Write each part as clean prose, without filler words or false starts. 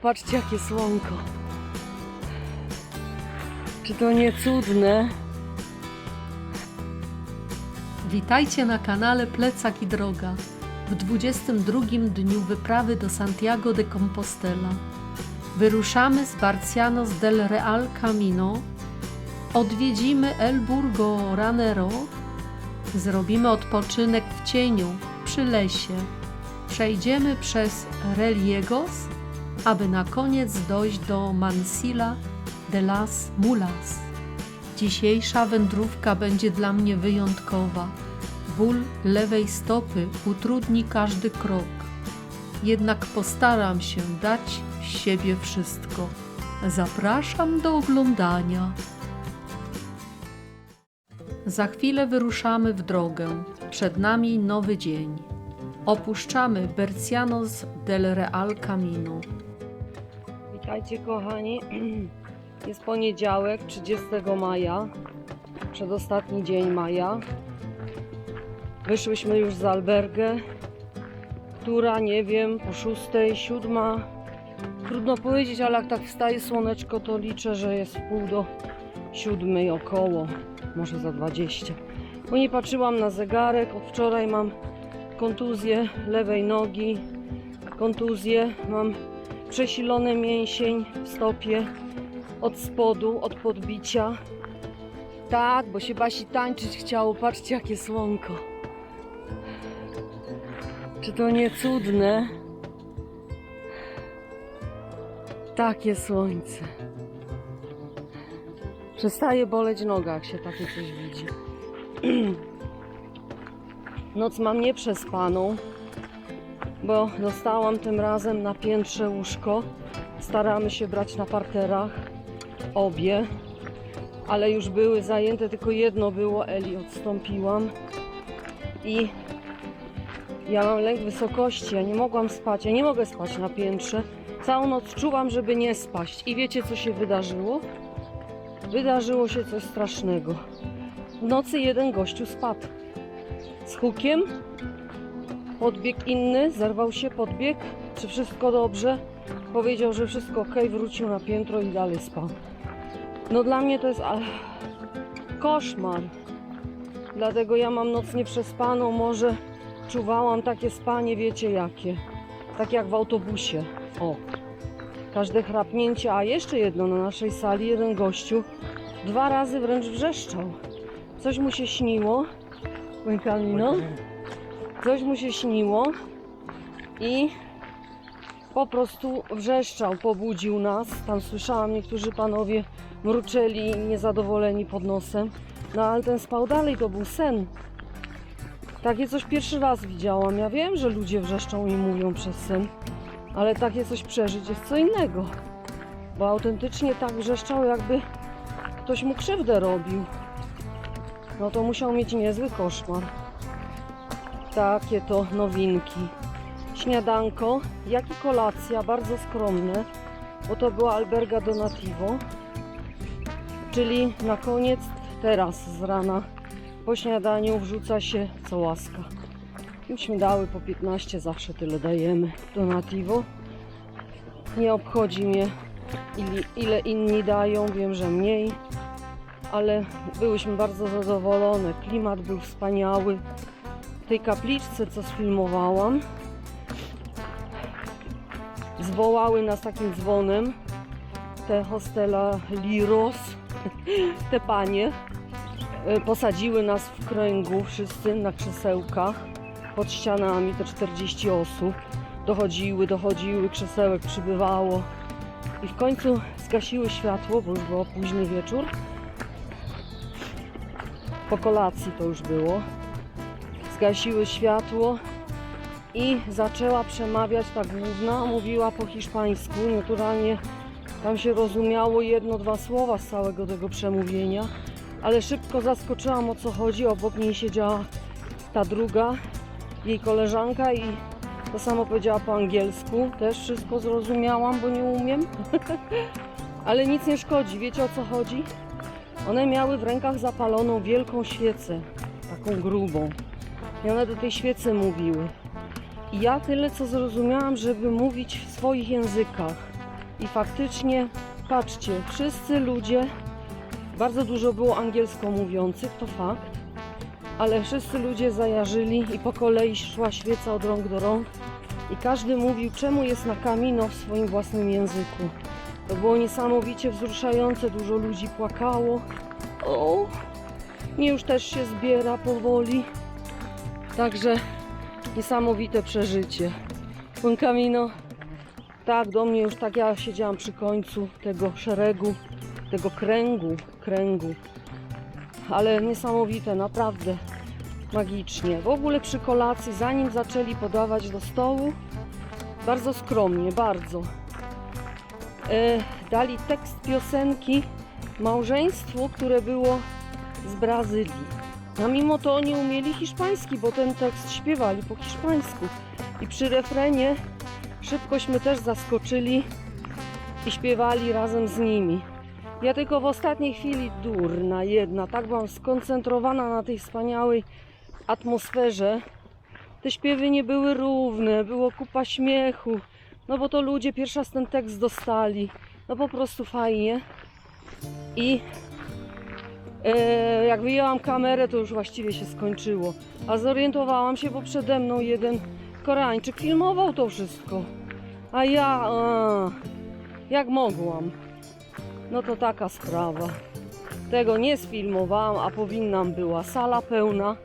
Patrzcie, jakie słonko. Czy to nie cudne? Witajcie na kanale Plecak i Droga w 22 dniu wyprawy do Santiago de Compostela. Wyruszamy z Barcianos del Real Camino, odwiedzimy El Burgo Ranero, zrobimy odpoczynek w cieniu przy lesie, przejdziemy przez Reliegos, aby na koniec dojść do Mansilla de las Mulas. Dzisiejsza wędrówka będzie dla mnie wyjątkowa. Ból lewej stopy utrudni każdy krok. Jednak postaram się dać z siebie wszystko. Zapraszam do oglądania. Za chwilę wyruszamy w drogę. Przed nami nowy dzień. Opuszczamy Barcianos del Real Camino. Witajcie, kochani. Jest poniedziałek, 30 maja, przedostatni dzień maja. Wyszłyśmy już z albergę, która, nie wiem, po 6, 7. Trudno powiedzieć, ale jak tak wstaje słoneczko, to liczę, że jest w pół do 7 około, może za 20. Bo nie patrzyłam na zegarek, od wczoraj mam kontuzję lewej nogi, kontuzję, mam przesilony mięsień w stopie od spodu, od podbicia. Tak, bo się Basi tańczyć chciało. Patrzcie, jakie słonko. Czy to nie cudne? Takie słońce. Przestaje boleć noga, jak się takie coś widzi. Noc mam nieprzespaną, bo dostałam tym razem na piętrze łóżko. Staramy się brać na parterach obie, ale już były zajęte, tylko jedno było, Eli odstąpiłam. I ja mam lęk wysokości, ja nie mogłam spać, ja nie mogę spać na piętrze. Całą noc czułam, żeby nie spaść. I wiecie, co się wydarzyło? Wydarzyło się coś strasznego. W nocy jeden gościu spadł. Z hukiem. Podbiegł inny, zerwał się, podbiegł. Czy wszystko dobrze? Powiedział, że wszystko ok, wrócił na piętro i dalej spał. No dla mnie to jest koszmar. Dlatego ja mam noc nieprzespaną, może czuwałam takie spanie, wiecie jakie. Tak jak w autobusie. O, każde chrapnięcie, a jeszcze jedno na naszej sali, jeden gościu 2 razy wręcz wrzeszczał. Coś mu się śniło. Kamino? Coś mu się śniło i po prostu wrzeszczał, pobudził nas. Tam słyszałam, niektórzy panowie mruczeli niezadowoleni pod nosem. No ale ten spał dalej, to był sen. Takie coś pierwszy raz widziałam. Ja wiem, że ludzie wrzeszczą i mówią przez sen, ale takie coś przeżyć jest co innego. Bo autentycznie tak wrzeszczał, jakby ktoś mu krzywdę robił. No to musiał mieć niezły koszmar. Takie to nowinki. Śniadanko, jak i kolacja, bardzo skromne, bo to była alberga donativo, czyli na koniec, teraz z rana, po śniadaniu wrzuca się co łaska. Myśmy dały po 15, zawsze tyle dajemy donativo. Nie obchodzi mnie, ile inni dają, wiem, że mniej, ale byłyśmy bardzo zadowolone, klimat był wspaniały. W tej kapliczce, co sfilmowałam, zwołały nas takim dzwonem te hostela Liros, te panie, posadziły nas w kręgu wszyscy na krzesełkach pod ścianami, te 40 osób, dochodziły, krzesełek przybywało i w końcu zgasiły światło, bo już było późny wieczór, po kolacji to już było, zgasiły światło i zaczęła przemawiać ta główna, mówiła po hiszpańsku, naturalnie tam się rozumiało 1-2 słowa z całego tego przemówienia, ale szybko zaskoczyłam, o co chodzi. Obok niej siedziała ta druga, jej koleżanka, i to samo powiedziała po angielsku, też wszystko zrozumiałam, bo nie umiem. Ale nic nie szkodzi, wiecie, o co chodzi? One miały w rękach zapaloną wielką świecę, taką grubą, i one do tej świecy mówiły. I ja tyle co zrozumiałam, żeby mówić w swoich językach. I faktycznie, patrzcie, wszyscy ludzie, bardzo dużo było angielsko mówiących, to fakt, ale wszyscy ludzie zajarzyli i po kolei szła świeca od rąk do rąk i każdy mówił, czemu jest na Camino w swoim własnym języku. To było niesamowicie wzruszające, dużo ludzi płakało. O, mnie już też się zbiera powoli. Także niesamowite przeżycie. Buen Camino. Tak, do mnie już tak, ja siedziałam przy końcu tego szeregu, tego kręgu. Ale niesamowite, naprawdę magicznie. W ogóle przy kolacji, zanim zaczęli podawać do stołu, bardzo skromnie, bardzo. Dali tekst piosenki małżeństwu, które było z Brazylii. A mimo to oni umieli hiszpański, bo ten tekst śpiewali po hiszpańsku. I przy refrenie szybkośmy też zaskoczyli i śpiewali razem z nimi. Ja tylko w ostatniej chwili, durna jedna, tak byłam skoncentrowana na tej wspaniałej atmosferze. Te śpiewy nie były równe, było kupa śmiechu, no bo to ludzie pierwszy raz ten tekst dostali. No po prostu fajnie. I jak wyjęłam kamerę, to już właściwie się skończyło. A zorientowałam się, bo przede mną jeden Koreańczyk filmował to wszystko. A ja, jak mogłam? No to taka sprawa. Tego nie sfilmowałam, a powinnam była. Sala pełna,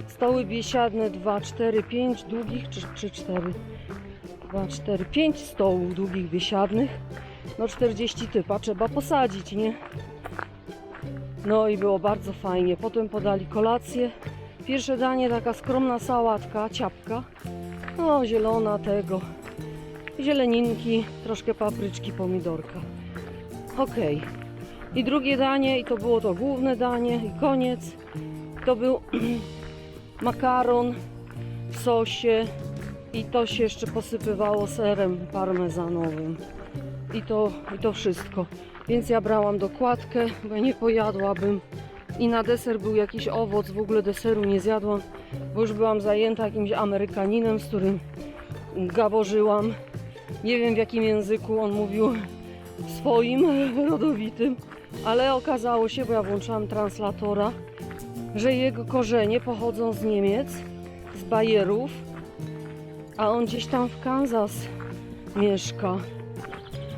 stoły biesiadne 2, 4, 5 długich, czy 4? 2, 4, 5 stołów długich biesiadnych. No 40 typa trzeba posadzić, nie? No i było bardzo fajnie. Potem podali kolację. Pierwsze danie taka skromna sałatka, ciapka. No zielona tego. Zieleninki, troszkę papryczki, pomidorka. Okej. I drugie danie, i to było to główne danie, i koniec. To był makaron w sosie i to się jeszcze posypywało serem parmezanowym. I to wszystko. Więc ja brałam dokładkę, bo nie pojadłabym. I na deser był jakiś owoc, w ogóle deseru nie zjadłam, bo już byłam zajęta jakimś Amerykaninem, z którym gaworzyłam. Nie wiem, w jakim języku on mówił, w swoim rodowitym, ale okazało się, bo ja włączałam translatora, że jego korzenie pochodzą z Niemiec, z Bajerów, a on gdzieś tam w Kansas mieszka.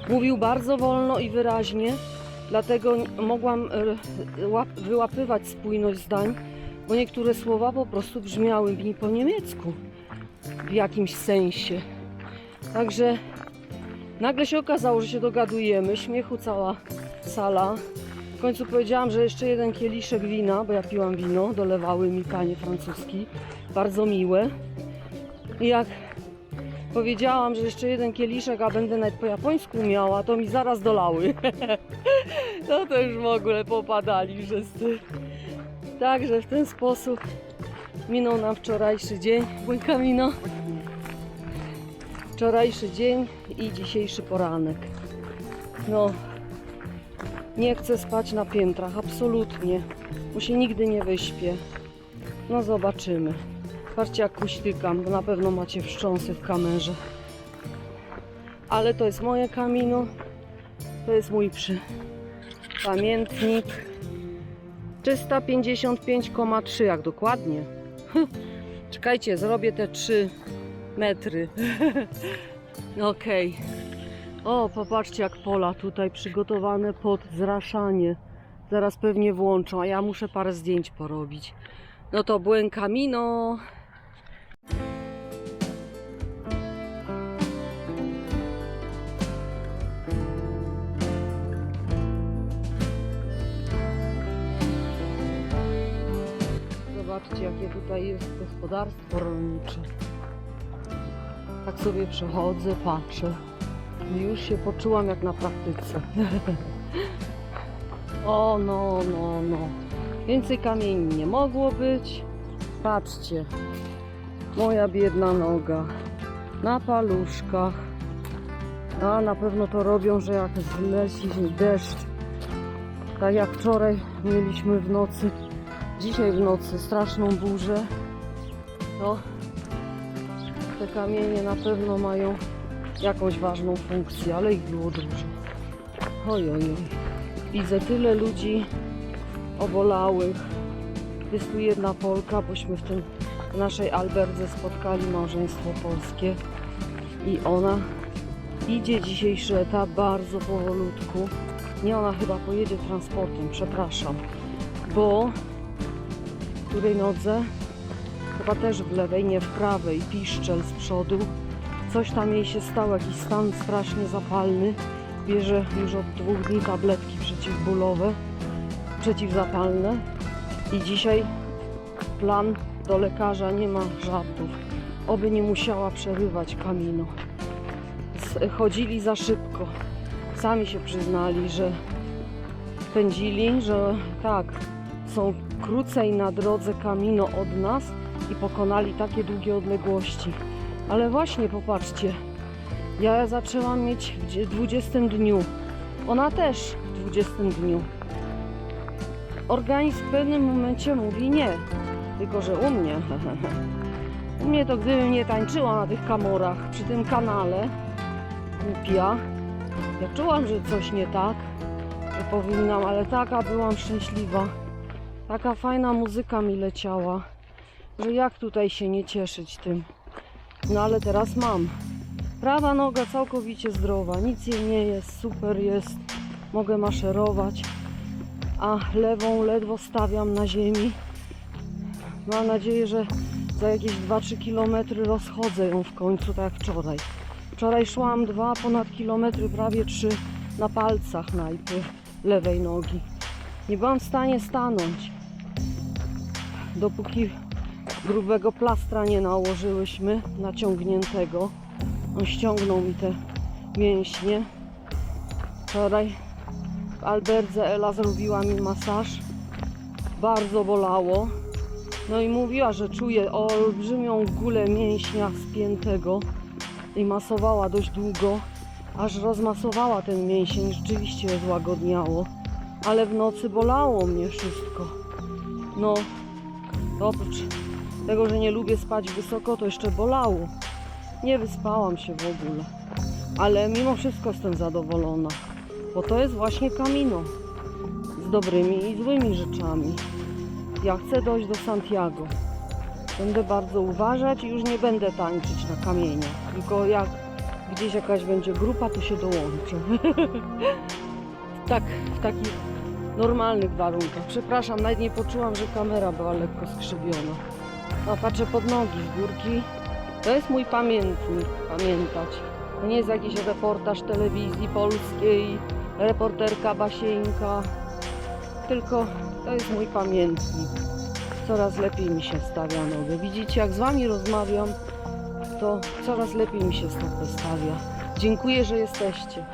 Mówił bardzo wolno i wyraźnie, dlatego mogłam wyłapywać spójność zdań, bo niektóre słowa po prostu brzmiały mi po niemiecku w jakimś sensie. Także nagle się okazało, że się dogadujemy, śmiechu cała sala. W końcu powiedziałam, że jeszcze jeden kieliszek wina, bo ja piłam wino, dolewały mi panie francuski, bardzo miłe. I jak powiedziałam, że jeszcze jeden kieliszek, a będę nawet po japońsku miała, to mi zaraz dolały. No to już w ogóle popadali wszyscy. Także w ten sposób minął nam wczorajszy dzień. Buen Camino. Wczorajszy dzień i dzisiejszy poranek. No, nie chcę spać na piętrach, absolutnie, bo się nigdy nie wyśpię. No zobaczymy. Patrzcie, jak kuśtykam, bo na pewno macie wstrząsy w kamerze. Ale to jest moje Camino. To jest mój pamiętnik. 355,3 jak dokładnie. Czekajcie, zrobię te 3 metry. Okej. O, popatrzcie, jak pola tutaj przygotowane pod zraszanie. Zaraz pewnie włączą, a ja muszę parę zdjęć porobić. No to Buen Camino. Zobaczcie, jakie tutaj jest gospodarstwo rolnicze. Tak sobie przechodzę, patrzę. I już się poczułam jak na praktyce. O, no. Więcej kamieni nie mogło być. Patrzcie. Moja biedna noga. Na paluszkach. A na pewno to robią, że jak zleci deszcz. Tak jak wczoraj mieliśmy w nocy. Dzisiaj w nocy straszną burzę. To te kamienie na pewno mają jakąś ważną funkcję, ale ich było dużo. Oj, oj, oj. Widzę tyle ludzi obolałych. Jest tu jedna Polka, bośmy w naszej Alberdze spotkali małżeństwo polskie i ona idzie dzisiejszy etap bardzo powolutku. Nie, ona chyba pojedzie transportem, przepraszam, bo w której nodze? Chyba też w lewej, nie w prawej, piszczel z przodu. Coś tam jej się stało, jakiś stan strasznie zapalny. Bierze już od 2 dni tabletki przeciwbólowe, przeciwzapalne i dzisiaj plan do lekarza, nie ma żartów. Oby nie musiała przerywać Camino. Chodzili za szybko. Sami się przyznali, że pędzili, że tak, są krócej na drodze Camino od nas i pokonali takie długie odległości. Ale właśnie popatrzcie, ja zaczęłam mieć w 20 dniu, ona też w 20 dniu. Organizm w pewnym momencie mówi nie, tylko że u mnie to gdybym nie tańczyła na tych kamorach przy tym kanale, głupia, ja czułam, że coś nie tak, że powinnam, ale taka byłam szczęśliwa, taka fajna muzyka mi leciała, że jak tutaj się nie cieszyć tym. No ale teraz mam. Prawa noga całkowicie zdrowa, nic jej nie jest, super jest, mogę maszerować, a lewą ledwo stawiam na ziemi. Mam nadzieję, że za jakieś 2-3 km rozchodzę ją w końcu, tak jak wczoraj. Wczoraj szłam ponad 2 kilometry, prawie 3 na palcach najpierw lewej nogi. Nie byłam w stanie stanąć, dopóki grubego plastra nie nałożyłyśmy, naciągniętego. On ściągnął mi te mięśnie. Wczoraj w Alberdze Ela zrobiła mi masaż. Bardzo bolało. No i mówiła, że czuje olbrzymią gulę mięśnia spiętego i masowała dość długo, aż rozmasowała ten mięsień. Rzeczywiście złagodniało. Ale w nocy bolało mnie wszystko. No, oprócz tego, że nie lubię spać wysoko, to jeszcze bolało. Nie wyspałam się w ogóle. Ale mimo wszystko jestem zadowolona. Bo to jest właśnie Camino. Z dobrymi i złymi rzeczami. Ja chcę dojść do Santiago. Będę bardzo uważać i już nie będę tańczyć na kamieniach. Tylko jak gdzieś jakaś będzie grupa, to się dołączę. Tak, w takich normalnych warunkach. Przepraszam, nawet nie poczułam, że kamera była lekko skrzywiona. No, patrzę pod nogi z górki. To jest mój pamiętnik, pamiętać. To nie jest jakiś reportaż telewizji polskiej, reporterka Basieńka, tylko to jest mój pamiętnik. Coraz lepiej mi się stawia nogę. Widzicie, jak z wami rozmawiam, to coraz lepiej mi się stopę stawia. Dziękuję, że jesteście.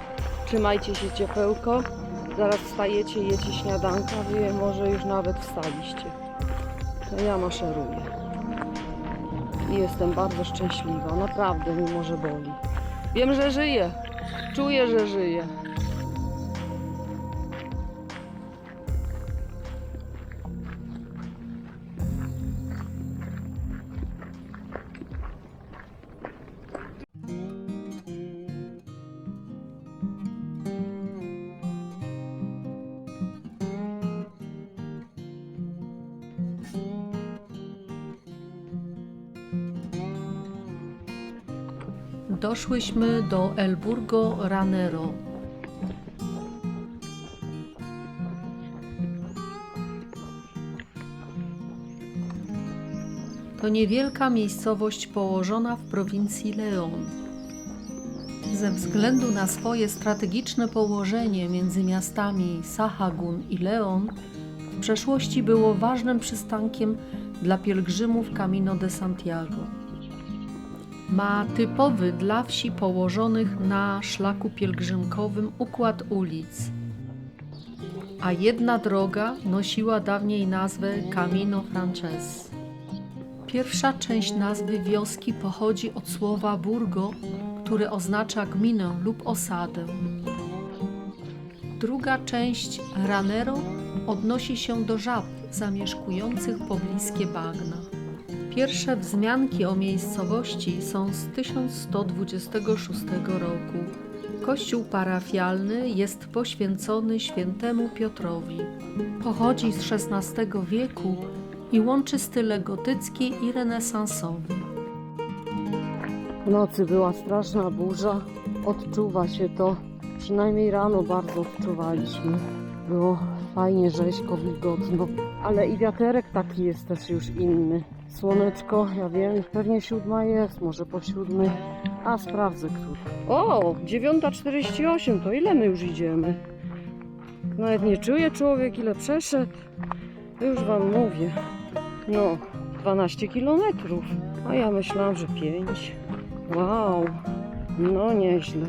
Trzymajcie się ciepełko. Zaraz wstajecie, jecie śniadanka. Wy może już nawet wstaliście. To ja maszeruję. I jestem bardzo szczęśliwa. Naprawdę, mimo że boli. Wiem, że żyję. Czuję, że żyję. Doszłyśmy do El Burgo Ranero. To niewielka miejscowość położona w prowincji León. Ze względu na swoje strategiczne położenie między miastami Sahagún i León, w przeszłości było ważnym przystankiem dla pielgrzymów Camino de Santiago. Ma typowy dla wsi położonych na szlaku pielgrzymkowym układ ulic, a jedna droga nosiła dawniej nazwę Camino Frances. Pierwsza część nazwy wioski pochodzi od słowa burgo, które oznacza gminę lub osadę. Druga część ranero odnosi się do żab zamieszkujących pobliskie bagna. Pierwsze wzmianki o miejscowości są z 1126 roku. Kościół parafialny jest poświęcony świętemu Piotrowi. Pochodzi z XVI wieku i łączy style gotycki i renesansowy. W nocy była straszna burza. Odczuwa się to. Przynajmniej rano bardzo odczuwaliśmy. Było fajnie, rzeźko, wilgotno. Ale i wiaterek taki jest też już inny. Słoneczko, ja wiem, pewnie 7 jest, może po 7. A sprawdzę, który. O, 9:48, to ile my już idziemy? Nawet nie czuje człowiek, ile przeszedł. Już wam mówię. No, 12 kilometrów. A ja myślałam, że 5. Wow, no nieźle.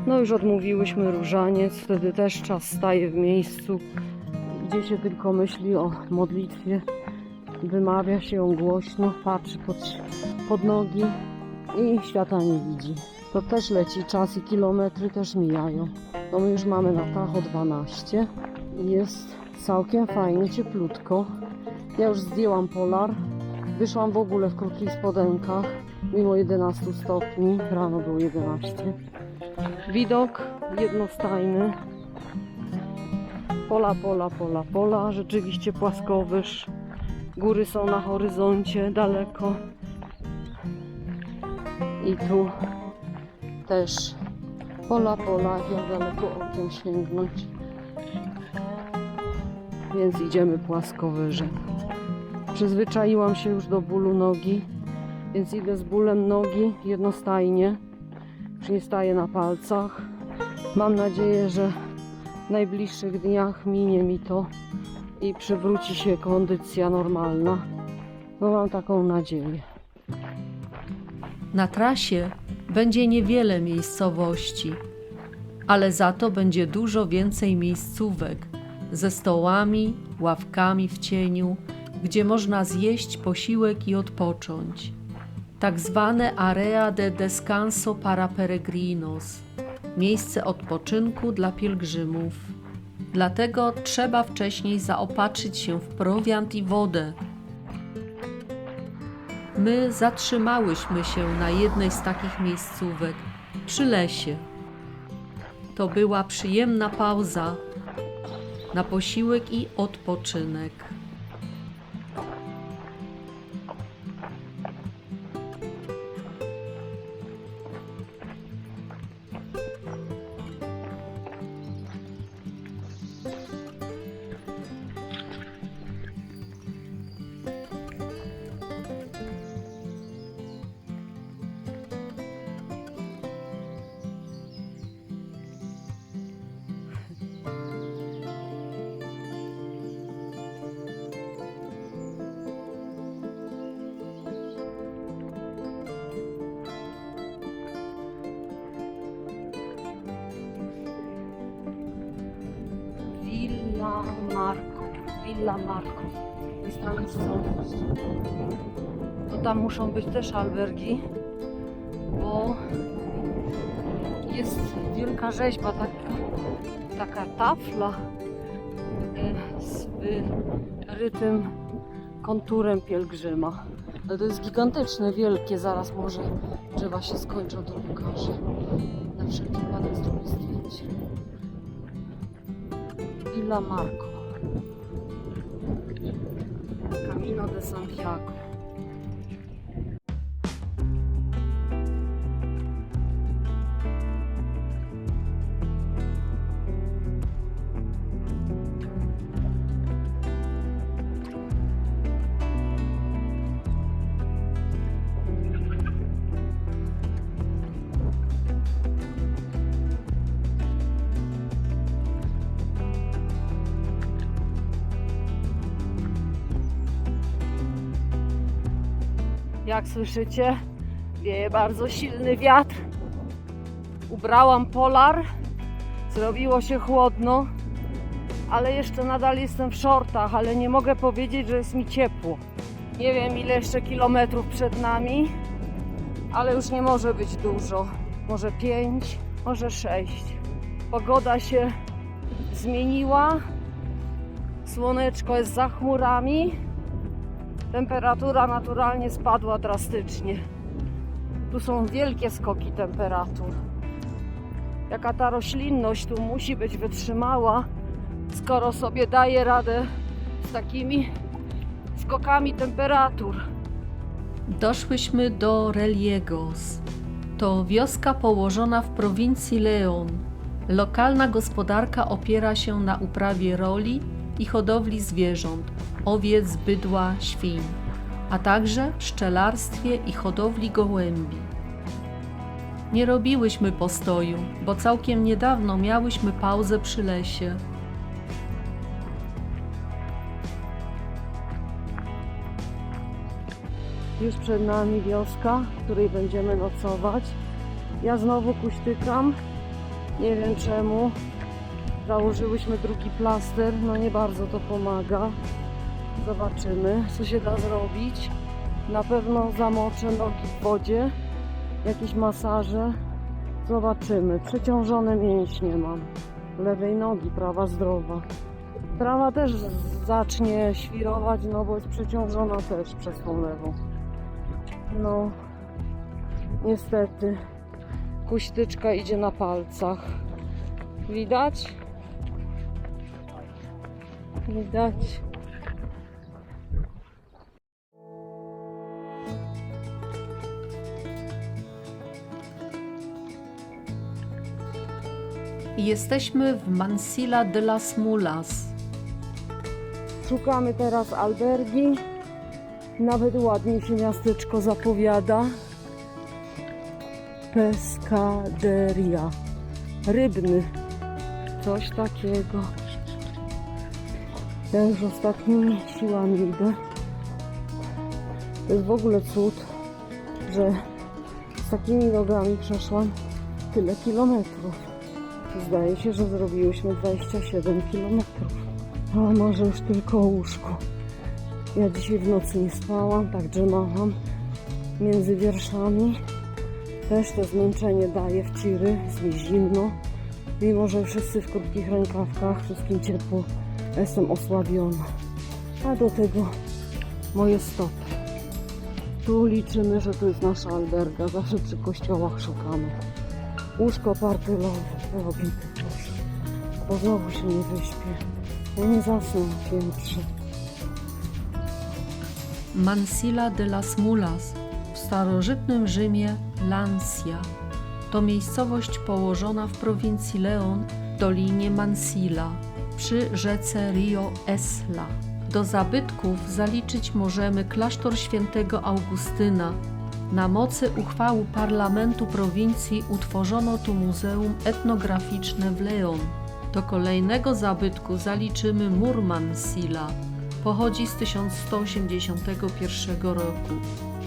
No już odmówiłyśmy różaniec, wtedy też czas staje w miejscu. Gdzie się tylko myśli o modlitwie, wymawia się ją głośno, patrzy pod nogi i świata nie widzi. To też leci czas i kilometry też mijają. No my już mamy na Tacho 12 i jest całkiem fajnie, cieplutko. Ja już zdjęłam polar, wyszłam w ogóle w krótkich spodenkach, mimo 11 stopni, rano było 11. Widok jednostajny. Pola, pola, pola, pola. Rzeczywiście płaskowyż. Góry są na horyzoncie, daleko. I tu też pola, pola, jak daleko okiem sięgnąć. Więc idziemy płaskowyżem. Przyzwyczaiłam się już do bólu nogi, więc idę z bólem nogi jednostajnie. Już nie staję na palcach. Mam nadzieję, że w najbliższych dniach minie mi to i przywróci się kondycja normalna. No mam taką nadzieję. Na trasie będzie niewiele miejscowości, ale za to będzie dużo więcej miejscówek ze stołami, ławkami w cieniu, gdzie można zjeść posiłek i odpocząć. Tak zwane Area de Descanso para Peregrinos, miejsce odpoczynku dla pielgrzymów. Dlatego trzeba wcześniej zaopatrzyć się w prowiant i wodę. My zatrzymałyśmy się na jednej z takich miejscówek, przy lesie. To była przyjemna pauza na posiłek i odpoczynek. Villa Marco. Jest tam miejscowość. To tam muszą być też albergi, bo jest wielka rzeźba, taka tafla z wyrytym konturem pielgrzyma. Ale to jest gigantyczne, wielkie, zaraz może drzewa się skończą, to pokażę. Na wszelki wypadek zrobię zdjęcie. Villa Marco. Camino de Santiago. Jak słyszycie, wieje bardzo silny wiatr. Ubrałam polar, zrobiło się chłodno, ale jeszcze nadal jestem w shortach, ale nie mogę powiedzieć, że jest mi ciepło. Nie wiem, ile jeszcze kilometrów przed nami, ale już nie może być dużo. Może 5, może 6. Pogoda się zmieniła, słoneczko jest za chmurami, temperatura naturalnie spadła drastycznie. Tu są wielkie skoki temperatur. Jaka ta roślinność tu musi być wytrzymała, skoro sobie daje radę z takimi skokami temperatur. Doszłyśmy do Reliegos. To wioska położona w prowincji León. Lokalna gospodarka opiera się na uprawie roli i hodowli zwierząt, owiec, bydła, świń, a także pszczelarstwie i hodowli gołębi. Nie robiłyśmy postoju, bo całkiem niedawno miałyśmy pauzę przy lesie. Już przed nami wioska, w której będziemy nocować. Ja znowu kuśtykam. Nie wiem czemu. Założyłyśmy drugi plaster. No nie bardzo to pomaga. Zobaczymy, co się da zrobić. Na pewno zamoczę nogi w wodzie. Jakieś masaże. Zobaczymy. Przeciążone mięśnie mam. Lewej nogi, prawa zdrowa. Prawa też zacznie świrować, no bo jest przeciążona też przez tą lewą. No, niestety, kuśtyczka idzie na palcach. Widać? Widać. Jesteśmy w Mansilla de las Mulas. Szukamy teraz albergi. Nawet ładnie się miasteczko zapowiada. Pescaderia. Rybny. Coś takiego. Ja już ostatnimi siłami idę. To jest w ogóle cud, że z takimi nogami przeszłam tyle kilometrów. Zdaje się, że zrobiłyśmy 27 kilometrów. A może już tylko o łóżku. Ja dzisiaj w nocy nie spałam, tak drzemałam między wierszami. Też to zmęczenie daje w ciry, jest mi zimno. Mimo że wszyscy w krótkich rękawkach, wszystkim ciepło, jestem osłabiona. A do tego moje stopy. Tu liczymy, że to jest nasza alberga. Zawsze przy kościołach szukamy. Łóżko partylowe, robię coś. Bo znowu się nie wyśpię. Ja nie zasnę na piętrze. Mansilla de las Mulas, w starożytnym Rzymie Lancia. To miejscowość położona w prowincji León w dolinie Mansilla, przy rzece Rio Esla. Do zabytków zaliczyć możemy klasztor świętego Augustyna. Na mocy uchwały parlamentu prowincji utworzono tu muzeum etnograficzne w León. Do kolejnego zabytku zaliczymy mur Mansilla. Pochodzi z 1181 roku.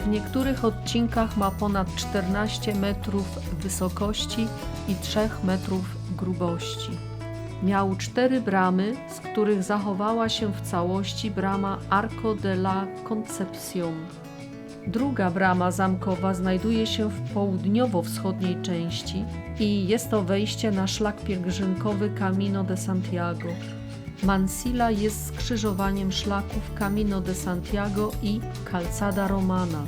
W niektórych odcinkach ma ponad 14 metrów wysokości i 3 metrów grubości. Miał 4 bramy, z których zachowała się w całości brama Arco de la Concepción. Druga brama zamkowa znajduje się w południowo-wschodniej części i jest to wejście na szlak pielgrzymkowy Camino de Santiago. Mansilla jest skrzyżowaniem szlaków Camino de Santiago i Calzada Romana.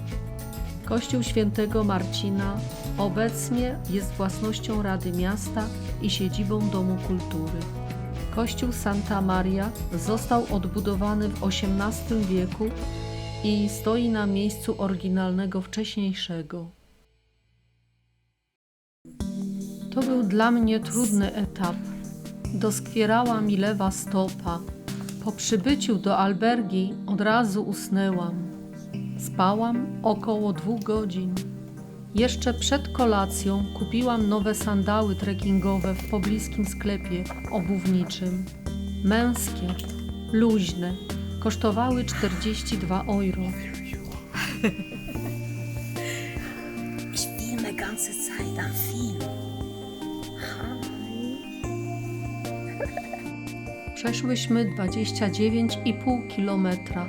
Kościół Świętego Marcina obecnie jest własnością Rady Miasta i siedzibą Domu Kultury. Kościół Santa Maria został odbudowany w XVIII wieku i stoi na miejscu oryginalnego wcześniejszego. To był dla mnie trudny etap. Doskwierała mi lewa stopa. Po przybyciu do albergi od razu usnęłam. Spałam około 2 godzin. Jeszcze przed kolacją kupiłam nowe sandały trekkingowe w pobliskim sklepie obuwniczym. Męskie, luźne, kosztowały 42 €. Ich filme ganze Zeit am Film. Przeszłyśmy 29,5 kilometra.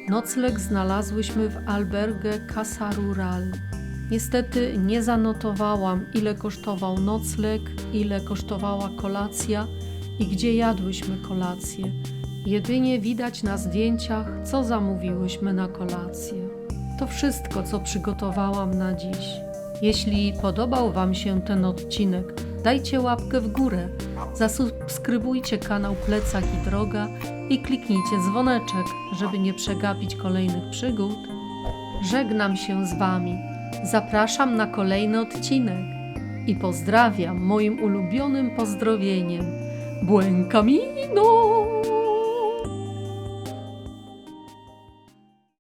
Nocleg znalazłyśmy w albergę Casa Rural. Niestety nie zanotowałam, ile kosztował nocleg, ile kosztowała kolacja i gdzie jadłyśmy kolację. Jedynie widać na zdjęciach, co zamówiłyśmy na kolację. To wszystko, co przygotowałam na dziś. Jeśli podobał Wam się ten odcinek, dajcie łapkę w górę, zasubskrybujcie kanał Plecak i Droga i kliknijcie dzwoneczek, żeby nie przegapić kolejnych przygód. Żegnam się z Wami, zapraszam na kolejny odcinek i pozdrawiam moim ulubionym pozdrowieniem. Buen camino!